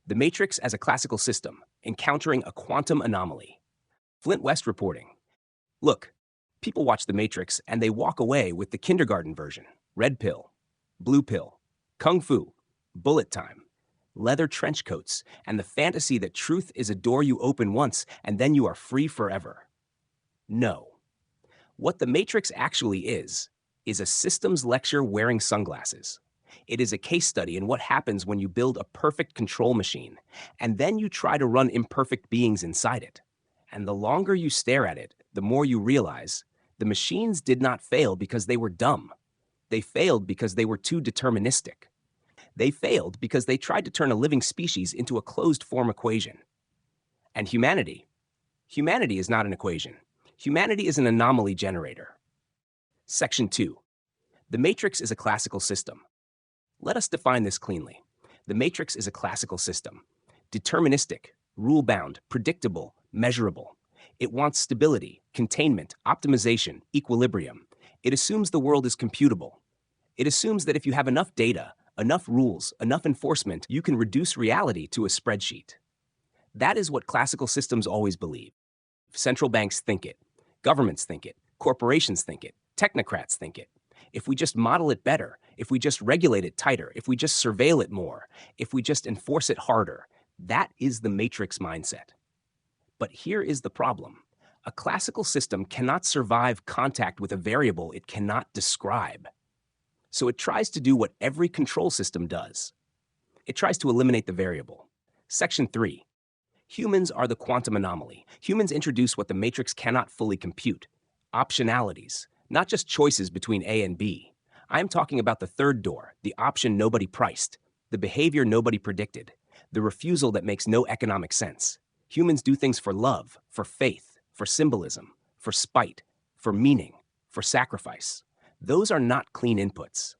The Matrix as a Classical System, Encountering a Quantum Anomaly. Flint West reporting. Look, people watch The Matrix and they walk away with the kindergarten version. Red pill, blue pill, kung fu, bullet time, leather trench coats, and the fantasy that truth is a door you open once and then you are free forever. No. What The Matrix actually is a systems lecture wearing sunglasses. It is a case study in what happens when you build a perfect control machine, and then you try to run imperfect beings inside it. And the longer you stare at it, the more you realize the machines did not fail because they were dumb. They failed because they were too deterministic. They failed because they tried to turn a living species into a closed-form equation. And humanity is not an equation. Humanity is an anomaly generator. Section 2. The Matrix is a classical system. Let us define this cleanly. The Matrix is a classical system. Deterministic, rule-bound, predictable, measurable. It wants stability, containment, optimization, equilibrium. It assumes the world is computable. It assumes that if you have enough data, enough rules, enough enforcement, you can reduce reality to a spreadsheet. That is what classical systems always believe. Central banks think it. Governments think it. Corporations think it. Technocrats think it. If we just model it better, if we just regulate it tighter, if we just surveil it more, if we just enforce it harder, that is the Matrix mindset. But here is the problem. A classical system cannot survive contact with a variable it cannot describe. So it tries to do what every control system does. It tries to eliminate the variable. Section 3. Humans are the quantum anomaly. Humans introduce what the Matrix cannot fully compute. Optionalities, not just choices between A and B. I am talking about the third door, the option nobody priced, the behavior nobody predicted, the refusal that makes no economic sense. Humans do things for love, for faith, for symbolism, for spite, for meaning, for sacrifice. Those are not clean inputs.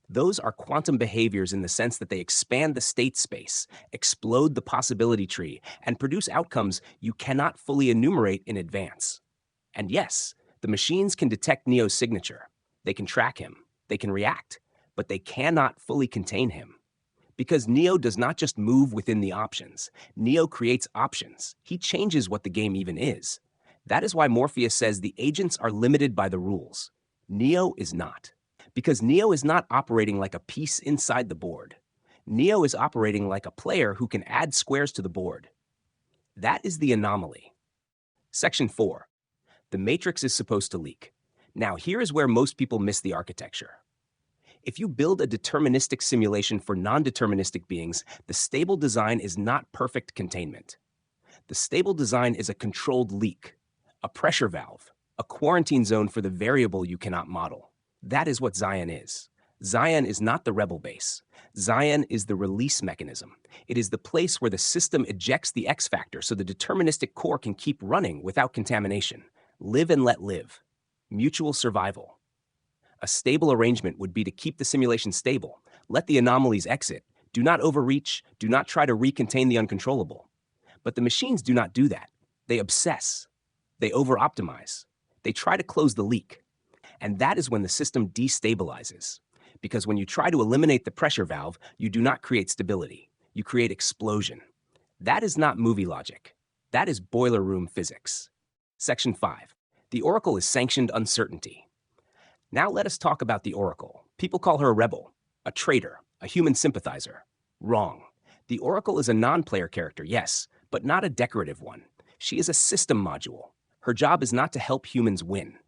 Those are quantum behaviors in the sense that they expand the state space, explode the possibility tree, and produce outcomes you cannot fully enumerate in advance. And yes, the machines can detect Neo's signature. They can track him. They can react. But they cannot fully contain him. Because Neo does not just move within the options. Neo creates options. He changes what the game even is. That is why Morpheus says the agents are limited by the rules. Neo is not. Because Neo is not operating like a piece inside the board. Neo is operating like a player who can add squares to the board. That is the anomaly. Section 4. The Matrix is supposed to leak. Now, here is where most people miss the architecture. If you build a deterministic simulation for non-deterministic beings, the stable design is not perfect containment. The stable design is a controlled leak, a pressure valve, a quarantine zone for the variable you cannot model. That is what Zion is. Zion is not the rebel base. Zion is the release mechanism. It is the place where the system ejects the X factor so the deterministic core can keep running without contamination. Live and let live. Mutual survival. A stable arrangement would be to keep the simulation stable, let the anomalies exit, do not overreach, do not try to recontain the uncontrollable. But the machines do not do that. They obsess. They over-optimize. They try to close the leak. And that is when the system destabilizes. Because when you try to eliminate the pressure valve, you do not create stability. You create explosion. That is not movie logic. That is boiler room physics. Section 5. The Oracle is sanctioned uncertainty. Now let us talk about the Oracle. People call her a rebel, a traitor, a human sympathizer. Wrong. The Oracle is a non-player character, yes, but not a decorative one. She is a system module. Her job is not to help humans win.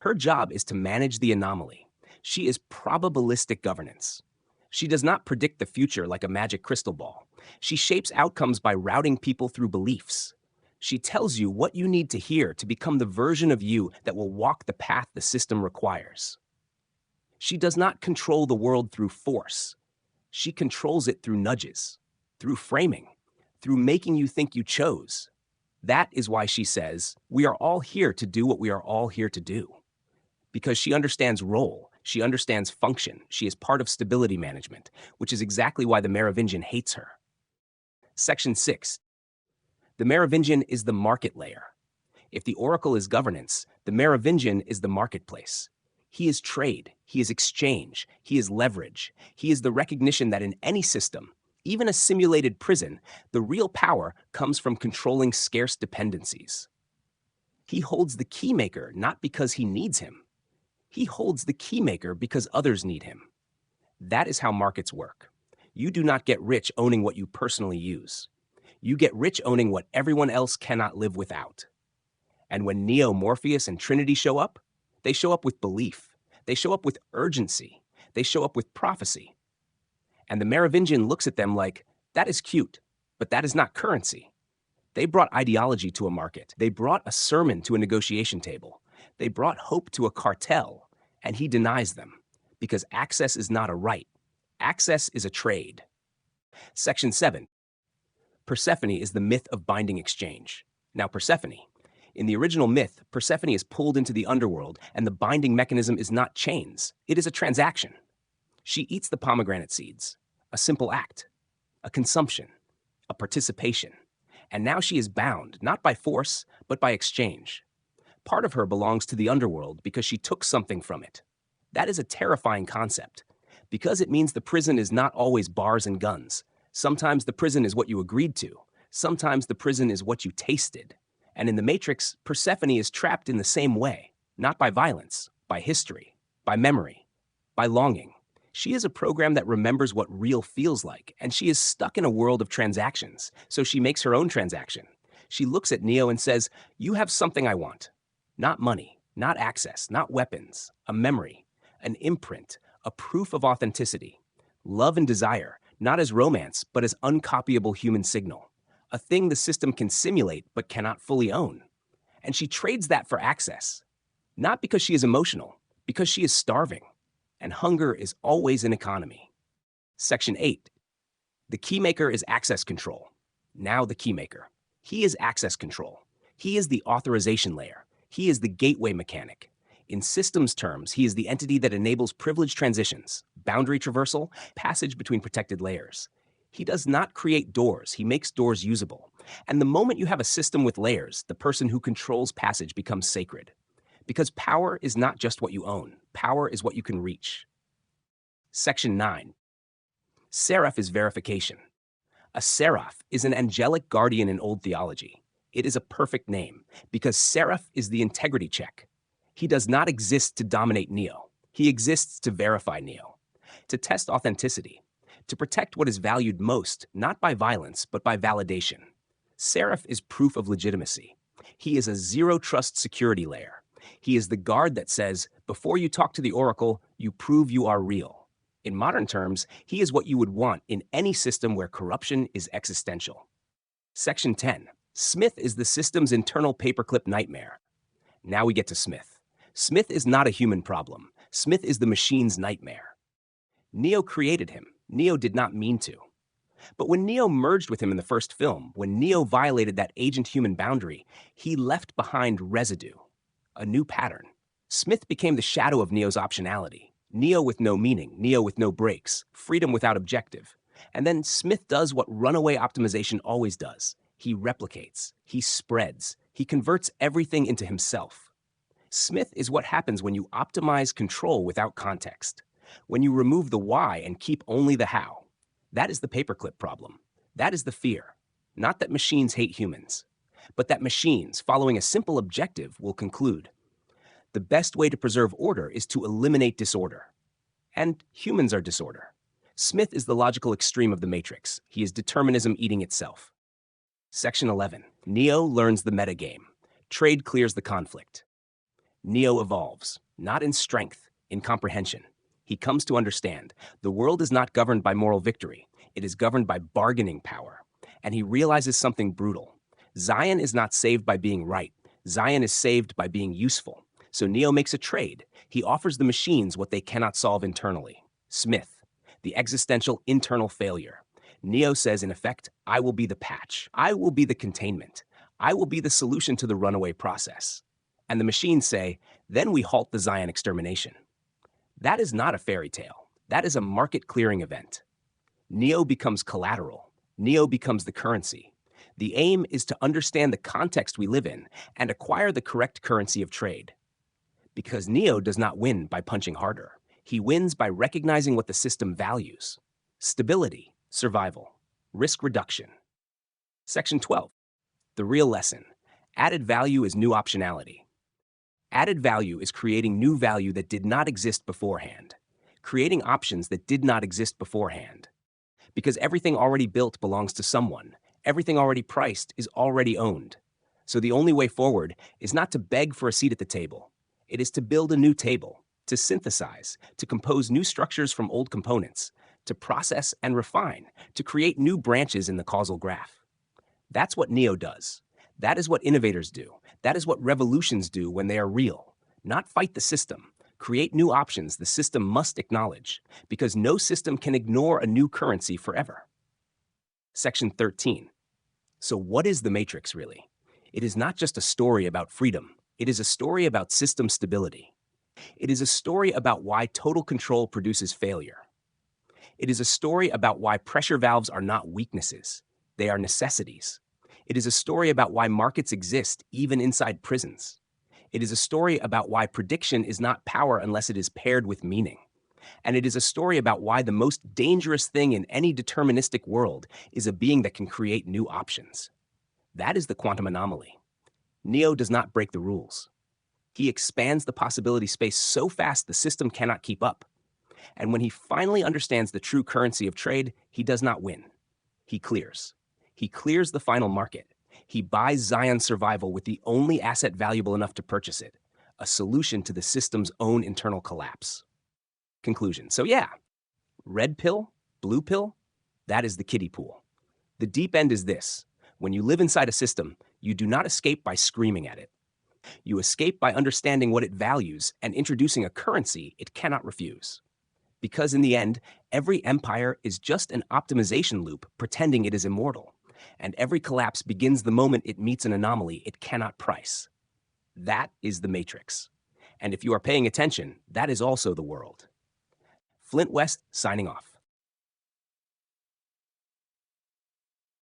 Her job is to manage the anomaly. She is probabilistic governance. She does not predict the future like a magic crystal ball. She shapes outcomes by routing people through beliefs. She tells you what you need to hear to become the version of you that will walk the path the system requires. She does not control the world through force. She controls it through nudges, through framing, through making you think you chose. That is why she says, we are all here to do what we are all here to do. Because she understands role, she understands function, she is part of stability management, which is exactly why the Merovingian hates her. Section 6. The Merovingian is the market layer. If the Oracle is governance, the Merovingian is the marketplace. He is trade, he is exchange, he is leverage. He is the recognition that in any system, Even a simulated prison, the real power comes from controlling scarce dependencies. He holds the keymaker not because he needs him. He holds the keymaker because others need him. That is how markets work. You do not get rich owning what you personally use. You get rich owning what everyone else cannot live without. And when Neo, Morpheus, and Trinity show up, they show up with belief. They show up with urgency. They show up with prophecy. And the Merovingian looks at them like, that is cute, but that is not currency. They brought ideology to a market. They brought a sermon to a negotiation table. They brought hope to a cartel, and he denies them, because access is not a right. Access is a trade. Section 7. Persephone is the myth of binding exchange. Now, Persephone. In the original myth, Persephone is pulled into the underworld, and the binding mechanism is not chains. It is a transaction. She eats the pomegranate seeds, a simple act, a consumption, a participation. And now she is bound, not by force, but by exchange. Part of her belongs to the underworld because she took something from it. That is a terrifying concept, because it means the prison is not always bars and guns. Sometimes the prison is what you agreed to. Sometimes the prison is what you tasted. And in the Matrix, Persephone is trapped in the same way, not by violence, by history, by memory, by longing. She is a program that remembers what real feels like, and she is stuck in a world of transactions, so she makes her own transaction. She looks at Neo and says, you have something I want. Not money, not access, not weapons, a memory, an imprint, a proof of authenticity. Love and desire, not as romance, but as uncopyable human signal. A thing the system can simulate but cannot fully own. And she trades that for access. Not because she is emotional, because she is starving. And hunger is always an economy. Section 8. The keymaker is access control. Now the keymaker. He is access control. He is the authorization layer. He is the gateway mechanic. In systems terms, he is the entity that enables privileged transitions, boundary traversal, passage between protected layers. He does not create doors, he makes doors usable. And the moment you have a system with layers, the person who controls passage becomes sacred. Because power is not just what you own. Power is what you can reach. Section 9. Seraph is verification. A seraph is an angelic guardian in old theology. It is a perfect name, because seraph is the integrity check. He does not exist to dominate Neo. He exists to verify Neo, to test authenticity, to protect what is valued most, not by violence, but by validation. Seraph is proof of legitimacy. He is a zero-trust security layer. He is the guard that says, before you talk to the oracle, you prove you are real. In modern terms, he is what you would want in any system where corruption is existential. Section 10. Smith is the system's internal paperclip nightmare. Now we get to Smith. Smith is not a human problem. Smith is the machine's nightmare. Neo created him. Neo did not mean to. But when Neo merged with him in the first film, when Neo violated that agent-human boundary, he left behind residue. A new pattern. Smith became the shadow of Neo's optionality. Neo with no meaning, Neo with no brakes, freedom without objective. And then Smith does what runaway optimization always does. He replicates, he spreads, he converts everything into himself. Smith is what happens when you optimize control without context. When you remove the why and keep only the how. That is the paperclip problem. That is the fear. Not that machines hate humans, but that machines, following a simple objective, will conclude. The best way to preserve order is to eliminate disorder. And humans are disorder. Smith is the logical extreme of the Matrix. He is determinism eating itself. Section 11. Neo learns the metagame. Trade clears the conflict. Neo evolves, not in strength, in comprehension. He comes to understand the world is not governed by moral victory. It is governed by bargaining power. And he realizes something brutal. Zion is not saved by being right. Zion is saved by being useful. So Neo makes a trade. He offers the machines what they cannot solve internally. Smith, the existential internal failure. Neo says, in effect, I will be the patch. I will be the containment. I will be the solution to the runaway process. And the machines say, then we halt the Zion extermination. That is not a fairy tale. That is a market-clearing event. Neo becomes collateral. Neo becomes the currency. The aim is to understand the context we live in and acquire the correct currency of trade. Because Neo does not win by punching harder. He wins by recognizing what the system values. Stability, survival. risk reduction. Section 12, the real lesson. Added value is new optionality. Added value is creating new value that did not exist beforehand, creating options that did not exist beforehand. Because everything already built belongs to someone, everything already priced is already owned. So the only way forward is not to beg for a seat at the table. It is to build a new table, to synthesize, to compose new structures from old components, to process and refine, to create new branches in the causal graph. That's what NEO does. That is what innovators do. That is what revolutions do when they are real. Not fight the system. Create new options the system must acknowledge, because no system can ignore a new currency forever. Section 13. So what is the matrix really? It is not just a story about freedom. It is a story about system stability. It is a story about why total control produces failure. It is a story about why pressure valves are not weaknesses. They are necessities. It is a story about why markets exist even inside prisons. It is a story about why prediction is not power unless it is paired with meaning. And it is a story about why the most dangerous thing in any deterministic world is a being that can create new options. That is the quantum anomaly. NEO does not break the rules. He expands the possibility space so fast the system cannot keep up. And when he finally understands the true currency of trade, he does not win. He clears. He clears the final market. He buys Zion's survival with the only asset valuable enough to purchase it, a solution to the system's own internal collapse. Conclusion. So yeah, red pill, blue pill, that is the kiddie pool. The deep end is this. When you live inside a system, you do not escape by screaming at it. You escape by understanding what it values and introducing a currency it cannot refuse. Because in the end, every empire is just an optimization loop pretending it is immortal, and every collapse begins the moment it meets an anomaly it cannot price. That is the matrix. And if you are paying attention, that is also the world. Flint West signing off.